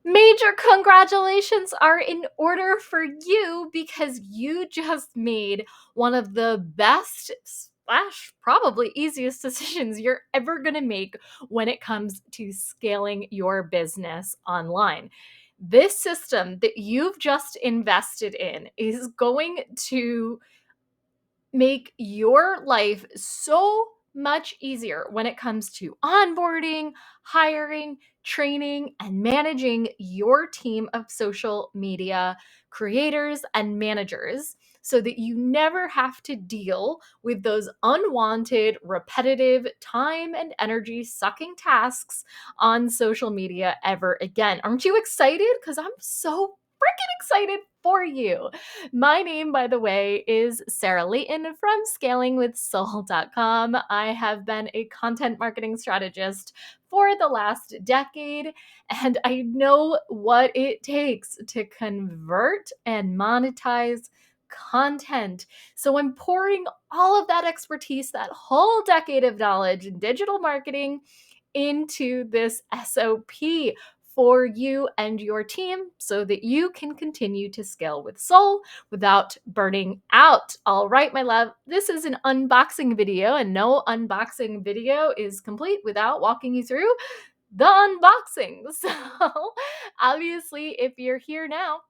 Major congratulations are in order for you because you just made one of the best slash probably easiest decisions you're ever going to make when it comes to scaling your business online. This system that you've just invested in is going to make your life so much easier when it comes to onboarding, hiring, training, and managing your team of social media creators and managers so that you never have to deal with those unwanted, repetitive, time and energy sucking tasks on social media ever again. Aren't you excited? Because I'm so freaking excited for you. My name, by the way, is Sarah Layton from scalingwithsoul.com. I have been a content marketing strategist for the last decade, and I know what it takes to convert and monetize content. So I'm pouring all of that expertise, that whole decade of knowledge in digital marketing into this SOP for you and your team so that you can continue to scale with soul without burning out. All right, my love, this is an unboxing video, and no unboxing video is complete without walking you through the unboxing. So, obviously, if you're here now,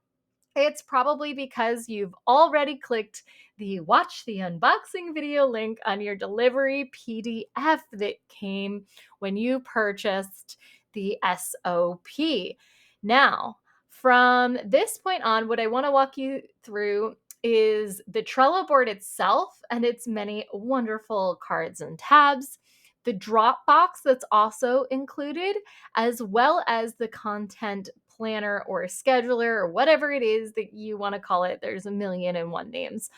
it's probably because you've already clicked the watch the unboxing video link on your delivery PDF that came when you purchased the SOP. Now, from this point on, what I want to walk you through is the Trello board itself and its many wonderful cards and tabs, the Dropbox that's also included, as well as the content planner or a scheduler or whatever it is that you want to call it. There's a million and one names.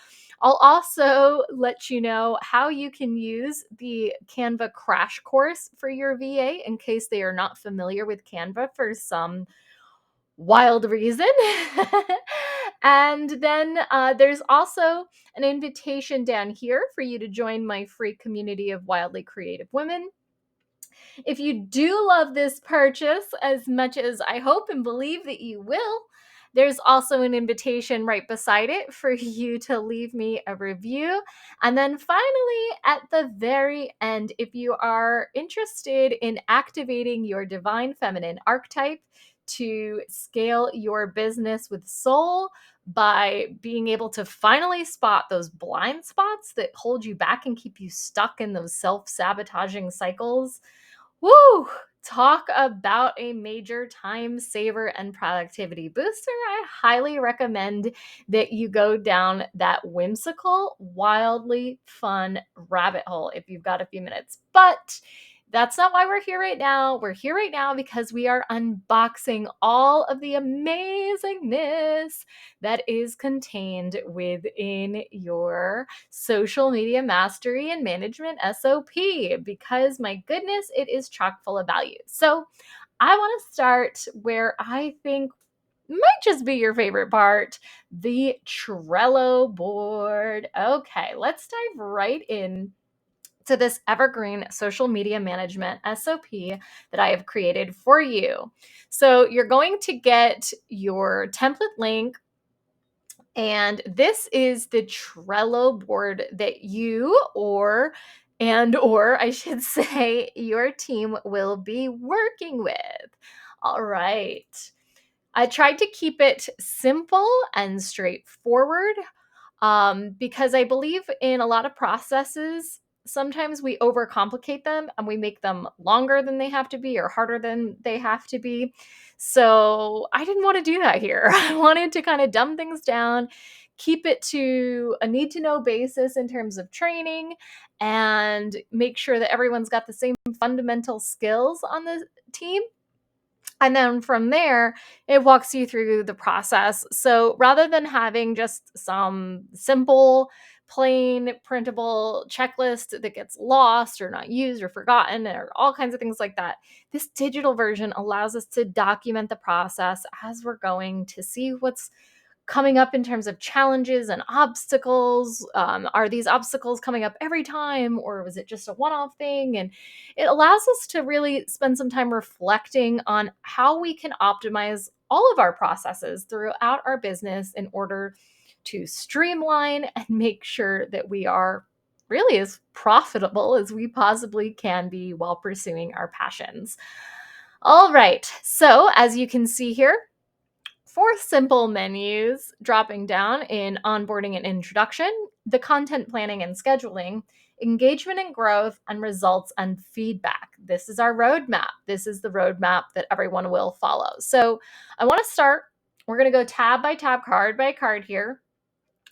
I'll also let you know how you can use the Canva crash course for your VA in case they are not familiar with Canva for some wild reason. And then there's also an invitation down here for you to join my free community of wildly creative women. If you do love this purchase as much as I hope and believe that you will, there's also an invitation right beside it for you to leave me a review. And then finally, at the very end, if you are interested in activating your divine feminine archetype to scale your business with soul by being able to finally spot those blind spots that hold you back and keep you stuck in those self-sabotaging cycles. Woo! Talk about a major time saver and productivity booster. I highly recommend that you go down that whimsical, wildly fun rabbit hole if you've got a few minutes. But that's not why we're here right now. We're here right now because we are unboxing all of the amazingness that is contained within your social media mastery and management SOP, because my goodness, it is chock full of value. So I want to start where I think might just be your favorite part, the Trello board. Okay, let's dive right in to this Evergreen social media management SOP that I have created for you. So you're going to get your template link, and this is the Trello board that you or I should say your team will be working with. All right. I tried to keep it simple and straightforward because I believe in a lot of processes. Sometimes we overcomplicate them and we make them longer than they have to be or harder than they have to be. So I didn't want to do that here. I wanted to kind of dumb things down, keep it to a need to know basis in terms of training, and make sure that everyone's got the same fundamental skills on the team. And then from there, it walks you through the process. So rather than having just some simple, plain, printable checklist that gets lost or not used or forgotten or all kinds of things like that, this digital version allows us to document the process as we're going to see what's coming up in terms of challenges and obstacles? Are these obstacles coming up every time, or was it just a one off thing? And it allows us to really spend some time reflecting on how we can optimize all of our processes throughout our business in order to streamline and make sure that we are really as profitable as we possibly can be while pursuing our passions. All right, so as you can see here, 4 simple menus dropping down in onboarding and introduction, the content planning and scheduling, engagement and growth, and results and feedback. This is our roadmap. This is the roadmap that everyone will follow. So I want to start. We're going to go tab by tab, card by card here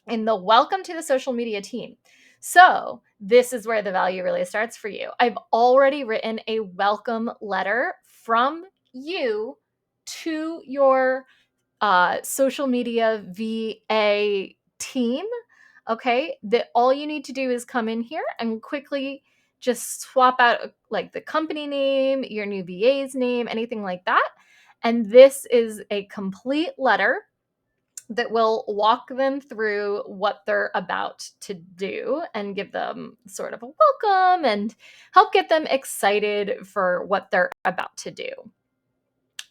in the welcome to the social media team. So this is where the value really starts for you. I've already written a welcome letter from you to your social media VA team. Okay, that all you need to do is come in here and quickly just swap out like the company name, your new VA's name, anything like that. And this is a complete letter that will walk them through what they're about to do and give them sort of a welcome and help get them excited for what they're about to do.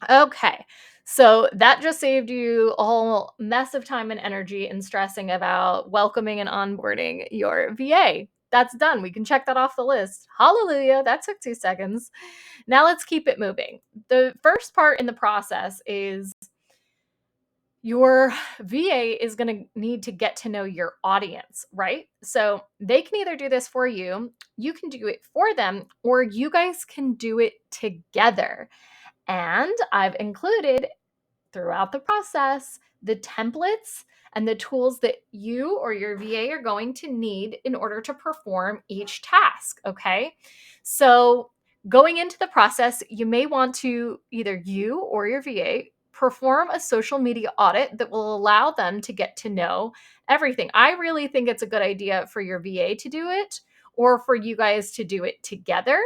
Okay, so that just saved you a whole mess of time and energy in stressing about welcoming and onboarding your VA. That's done. We can check that off the list. Hallelujah. That took 2 seconds. Now let's keep it moving. The first part in the process is your VA is going to need to get to know your audience, right? So they can either do this for you, you can do it for them, or you guys can do it together. And I've included throughout the process the templates and the tools that you or your VA are going to need in order to perform each task. Okay. So, going into the process, you may want to either you or your VA perform a social media audit that will allow them to get to know everything. I really think it's a good idea for your VA to do it or for you guys to do it together.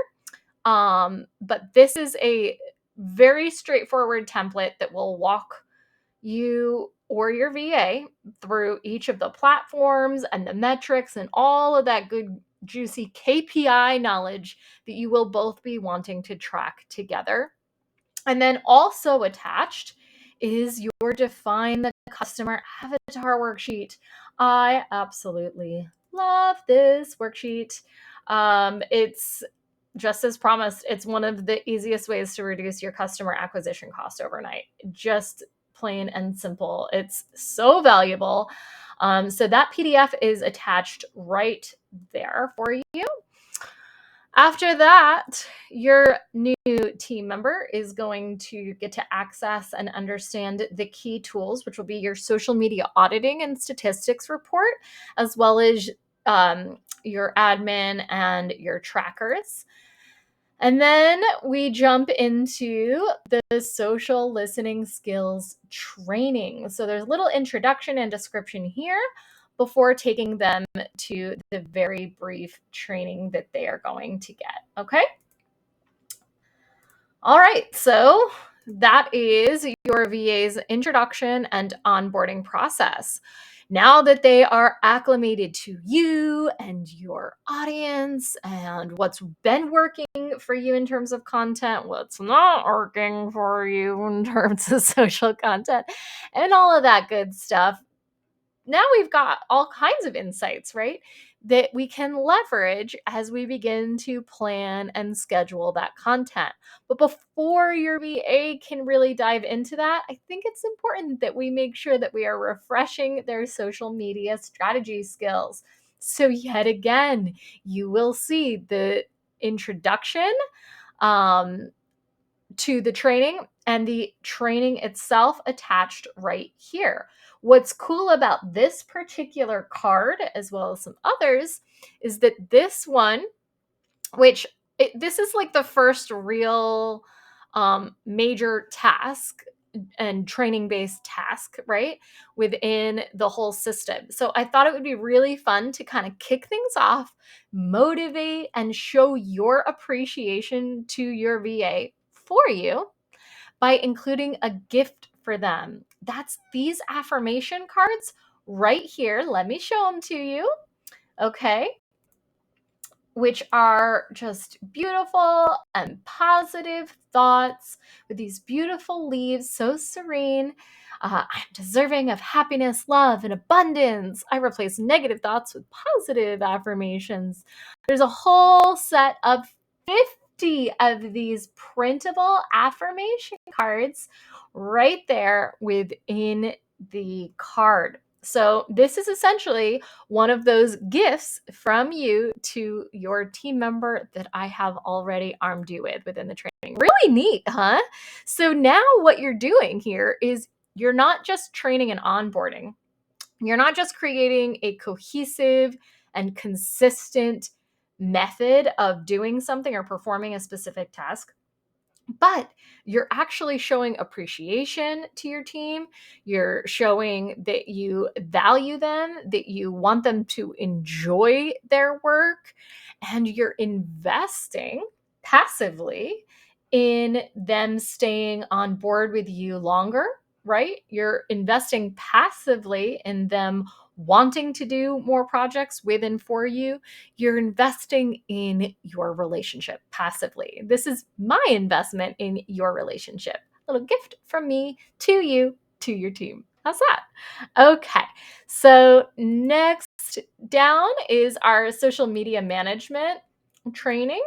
But this is a very straightforward template that will walk you or your VA through each of the platforms and the metrics and all of that good, juicy KPI knowledge that you will both be wanting to track together. And then also attached is your Define the Customer Avatar worksheet. I absolutely love this worksheet. It's just as promised, it's one of the easiest ways to reduce your customer acquisition cost overnight. Just plain and simple. It's so valuable. So that PDF is attached right there for you. After that, your new team member is going to get to access and understand the key tools, which will be your social media auditing and statistics report, as well as your admin and your trackers. And then we jump into the social listening skills training. So there's a little introduction and description here before taking them to the very brief training that they are going to get. Okay. All right. So that is your VA's introduction and onboarding process. Now that they are acclimated to you and your audience and what's been working for you in terms of content, what's not working for you in terms of social content, and all of that good stuff, now we've got all kinds of insights, right? That we can leverage as we begin to plan and schedule that content. But before your VA can really dive into that, I think it's important that we make sure that we are refreshing their social media strategy skills. So, yet again, you will see the introduction to the training and the training itself attached right here. What's cool about this particular card, as well as some others, is that this one, this is like the first real major task and training based task, right, within the whole system. So I thought it would be really fun to kind of kick things off, motivate, and show your appreciation to your VA for you by including a gift for them. That's these affirmation cards right here. Let me show them to you. Okay. Which are just beautiful and positive thoughts with these beautiful leaves, so serene. I'm deserving of happiness, love, and abundance. I replace negative thoughts with positive affirmations. There's a whole set of 50 of these printable affirmation cards right there within the card. So, this is essentially one of those gifts from you to your team member that I have already armed you with within the training. Really neat, huh? So now what you're doing here is you're not just training and onboarding. You're not just creating a cohesive and consistent method of doing something or performing a specific task, but you're actually showing appreciation to your team. You're showing that you value them, that you want them to enjoy their work, and you're investing passively in them staying on board with you longer, right? You're investing passively in them wanting to do more projects with and for you. You're investing in your relationship passively. This is my investment in your relationship. A little gift from me to you, to your team. How's that? Okay. So, next down is our social media management training.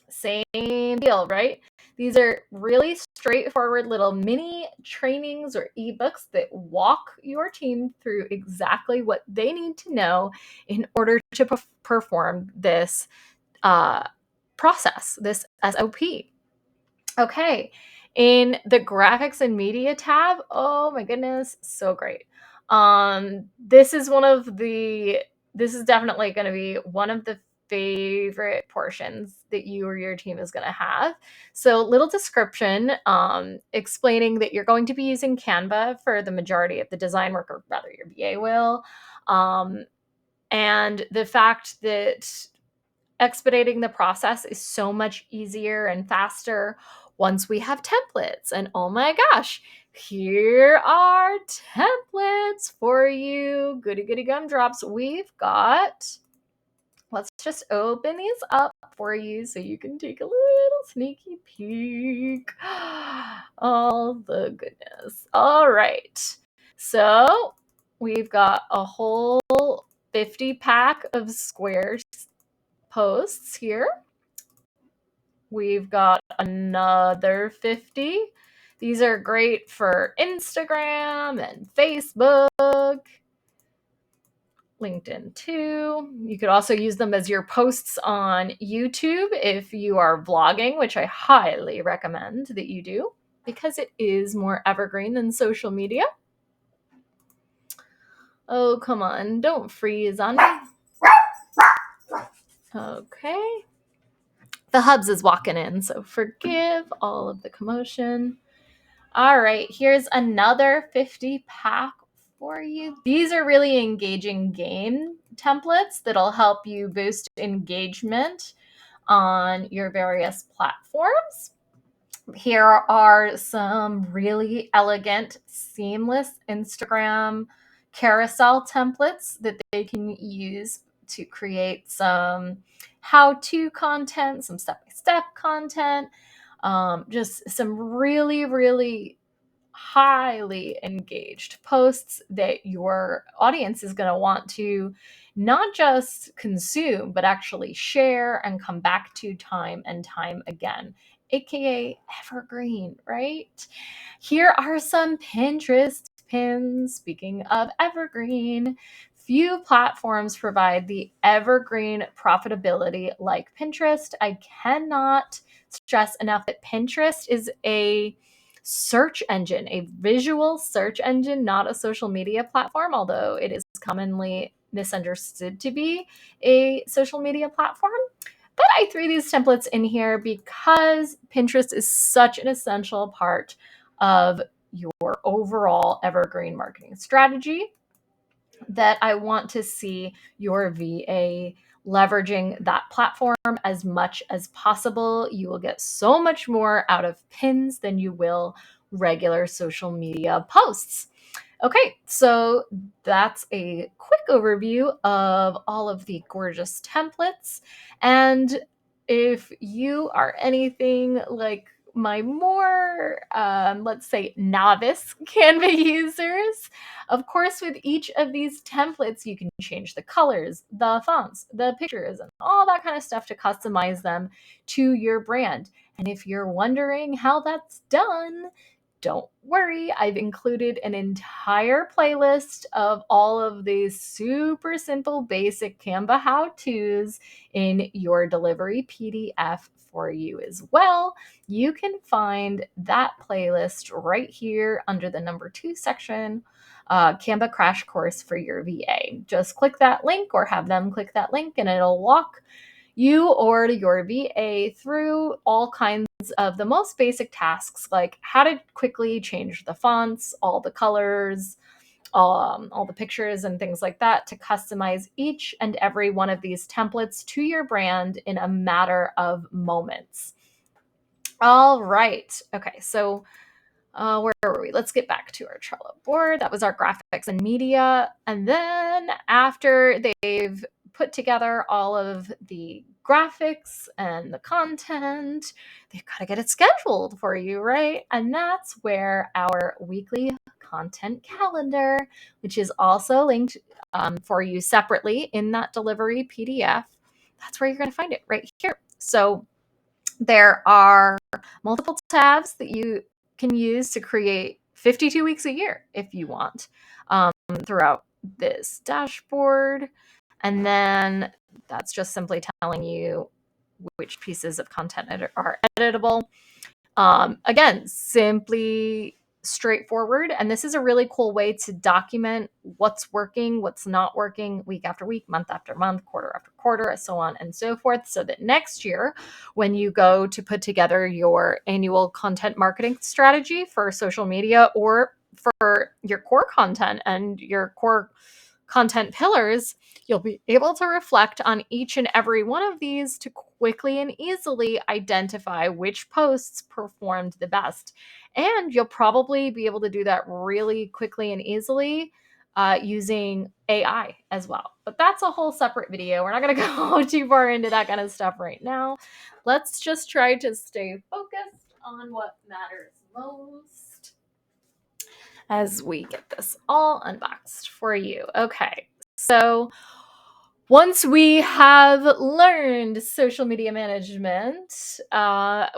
Same deal, right? These are really straightforward little mini trainings or ebooks that walk your team through exactly what they need to know in order to perform this process, this SOP. Okay. In the graphics and media tab, oh my goodness, so great. This is this is definitely going to be one of the favorite portions that you or your team is going to have. So, little description explaining that you're going to be using Canva for the majority of the design work, or rather, your VA will. And the fact that expediting the process is so much easier and faster once we have templates. And oh my gosh, here are templates for you. Goody, goody gumdrops. We've got, let's just open these up for you so you can take a little sneaky peek. Oh, the goodness. All right. So we've got a whole 50 pack of squares posts here. We've got another 50. These are great for Instagram and Facebook, LinkedIn too. You could also use them as your posts on YouTube if you are vlogging, which I highly recommend that you do because it is more evergreen than social media. Oh, come on. Don't freeze on me. Okay. The Hubs is walking in, so forgive all of the commotion. All right, here's another 50 pack for you. These are really engaging game templates that'll help you boost engagement on your various platforms. Here are some really elegant, seamless Instagram carousel templates that they can use to create some how-to content, some step-by-step content, just some really, really highly engaged posts that your audience is going to want to not just consume, but actually share and come back to time and time again, aka evergreen, right? Here are some Pinterest pins. Speaking of evergreen, few platforms provide the evergreen profitability like Pinterest. I cannot stress enough that Pinterest is a search engine, a visual search engine, not a social media platform, although it is commonly misunderstood to be a social media platform. But I threw these templates in here because Pinterest is such an essential part of your overall evergreen marketing strategy that I want to see your VA leveraging that platform as much as possible. You will get so much more out of pins than you will regular social media posts. Okay, so that's a quick overview of all of the gorgeous templates. And if you are anything like my more, let's say, novice Canva users, of course, with each of these templates, you can change the colors, the fonts, the pictures, and all that kind of stuff to customize them to your brand. And if you're wondering how that's done, don't worry, I've included an entire playlist of all of these super simple, basic Canva how-tos in your delivery PDF for you as well. You can find that playlist right here under the number 2 section, Canva Crash Course for your VA. Just click that link or have them click that link and it'll walk you or your VA through all kinds of the most basic tasks, like how to quickly change the fonts, all the colors, all the pictures and things like that to customize each and every one of these templates to your brand in a matter of moments. All right. Okay. So where were we? Let's get back to our Trello board. That was our graphics and media. And then after they've put together all of the graphics and the content, they've got to get it scheduled for you, right? And that's where our weekly content calendar, which is also linked for you separately in that delivery PDF, that's where you're going to find it right here. So there are multiple tabs that you can use to create 52 weeks a year if you want throughout this dashboard. And then that's just simply telling you which pieces of content are editable. Again, simply straightforward. And this is a really cool way to document what's working, what's not working week after week, month after month, quarter after quarter, and so on and so forth. So that next year, when you go to put together your annual content marketing strategy for social media or for your core content and your core content pillars, you'll be able to reflect on each and every one of these to quickly and easily identify which posts performed the best. And you'll probably be able to do that really quickly and easily using AI as well. But that's a whole separate video. We're not going to go too far into that kind of stuff right now. Let's just try to stay focused on what matters most as we get this all unboxed for you. Okay, so once we have learned social media management,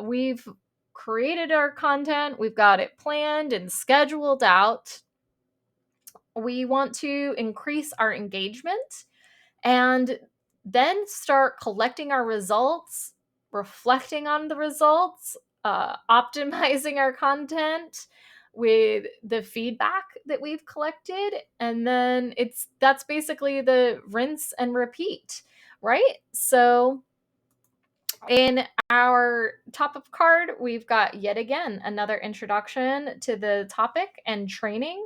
we've created our content, we've got it planned and scheduled out. We want to increase our engagement and then start collecting our results, reflecting on the results, optimizing our content with the feedback that we've collected, and then that's basically the rinse and repeat, right? So in our top of card, we've got yet again another introduction to the topic and training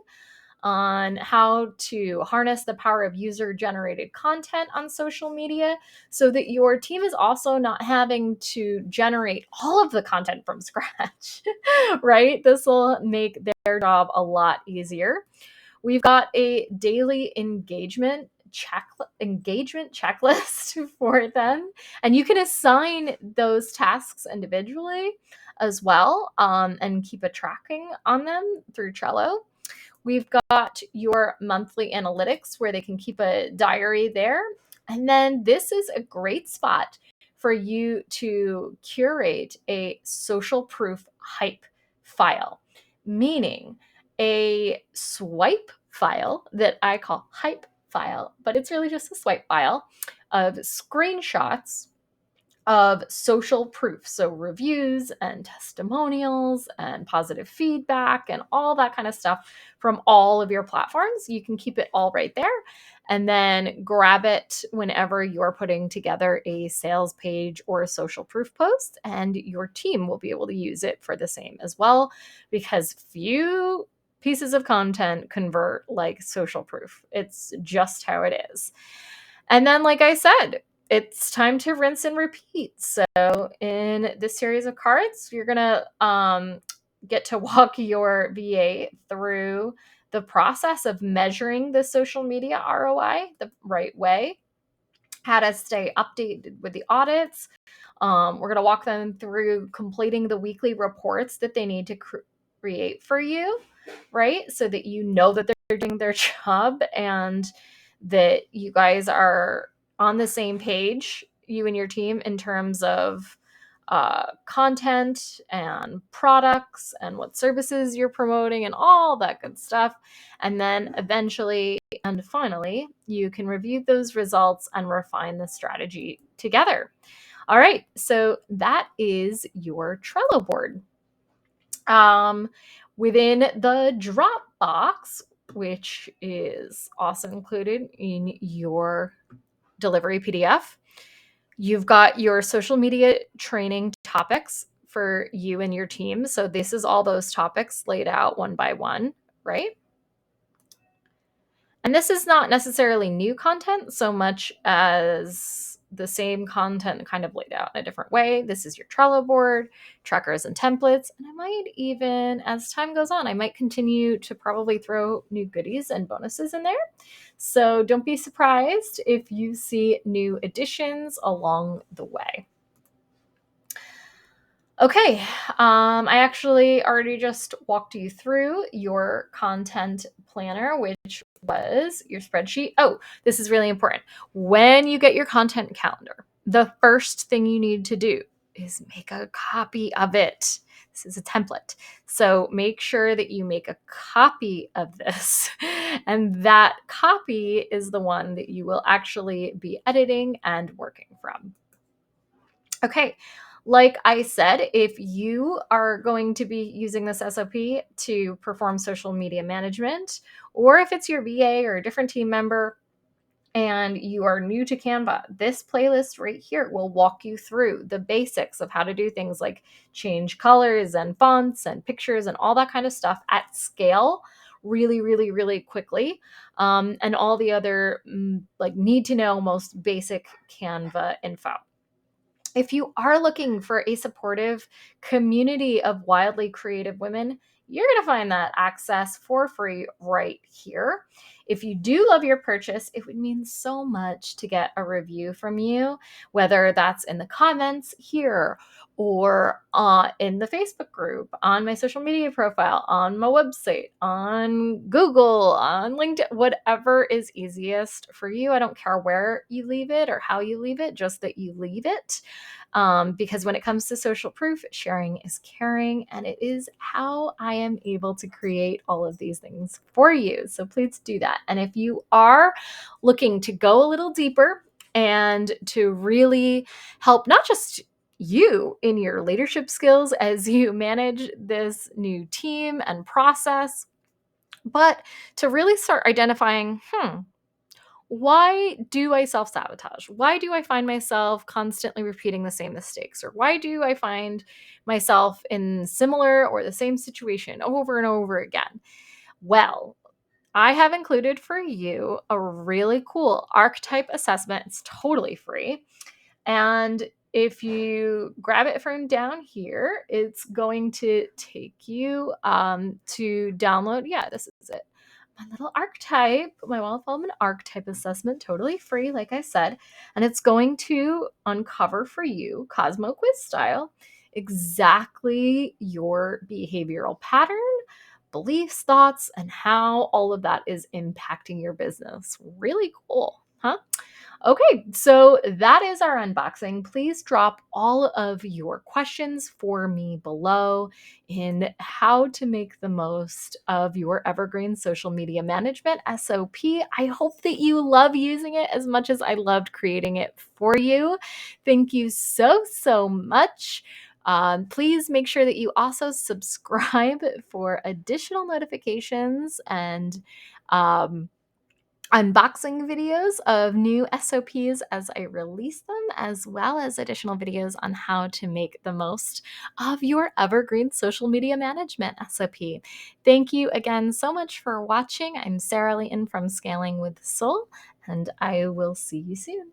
on how to harness the power of user-generated content on social media so that your team is also not having to generate all of the content from scratch, right? This will make their job a lot easier. We've got a daily engagement checklist for them, and you can assign those tasks individually as well, and keep a tracking on them through Trello. We've got your monthly analytics where they can keep a diary there. And then this is a great spot for you to curate a social proof hype file, meaning a swipe file that I call hype file, but it's really just a swipe file of screenshots of social proof. So reviews and testimonials and positive feedback and all that kind of stuff from all of your platforms. You can keep it all right there and then grab it whenever you're putting together a sales page or a social proof post, and your team will be able to use it for the same as well, because few pieces of content convert like social proof. It's just how it is. And then, like I said, it's time to rinse and repeat. So in this series of cards, you're going to get to walk your VA through the process of measuring the social media ROI the right way, how to stay updated with the audits. We're going to walk them through completing the weekly reports that they need to create for you, right? So that you know that they're doing their job and that you guys are on the same page, you and your team, in terms of content and products and what services you're promoting and all that good stuff. And then eventually and finally, you can review those results and refine the strategy together. All right, so that is your Trello board. Within the Dropbox, which is also included in your delivery PDF, you've got your social media training topics for you and your team. So this is all those topics laid out one by one, right? And this is not necessarily new content so much as the same content kind of laid out in a different way. This is your Trello board, trackers and templates. And I might even, as time goes on, I might continue to probably throw new goodies and bonuses in there. So don't be surprised if you see new additions along the way. Okay, I actually already just walked you through your content planner, which was your spreadsheet. Oh, this is really important. When you get your content calendar, the first thing you need to do is make a copy of it. This is a template. So make sure that you make a copy of this. And that copy is the one that you will actually be editing and working from. Okay, like I said, if you are going to be using this SOP to perform social media management, or if it's your VA or a different team member and you are new to Canva, this playlist right here will walk you through the basics of how to do things like change colors and fonts and pictures and all that kind of stuff at scale really, really, really quickly. And all the other like need to know most basic Canva info. If you are looking for a supportive community of wildly creative women, you're going to find that access for free right here. If you do love your purchase, it would mean so much to get a review from you, whether that's in the comments here or in the Facebook group, on my social media profile, on my website, on Google, on LinkedIn, whatever is easiest for you. I don't care where you leave it or how you leave it, just that you leave it. Because when it comes to social proof, sharing is caring, and it is how I am able to create all of these things for you. So please do that. And if you are looking to go a little deeper and to really help not just you in your leadership skills as you manage this new team and process, but to really start identifying, why do I self sabotage? Why do I find myself constantly repeating the same mistakes? Or why do I find myself in similar or the same situation over and over again? Well, I have included for you a really cool archetype assessment. It's totally free. And if you grab it from down here, it's going to take you to download. Yeah, this is it. My little archetype, my Well Development archetype assessment, totally free, like I said. And it's going to uncover for you, Cosmo Quiz style, exactly your behavioral pattern, beliefs, thoughts, and how all of that is impacting your business. Really cool, huh? Okay, so that is our unboxing. Please drop all of your questions for me below in how to make the most of your Evergreen social media management SOP. I hope that you love using it as much as I loved creating it for you. Thank you so, so much. Please make sure that you also subscribe for additional notifications and unboxing videos of new SOPs as I release them, as well as additional videos on how to make the most of your Evergreen social media management SOP. Thank you again so much for watching. I'm Sarah Layton from Scaling with Soul, and I will see you soon.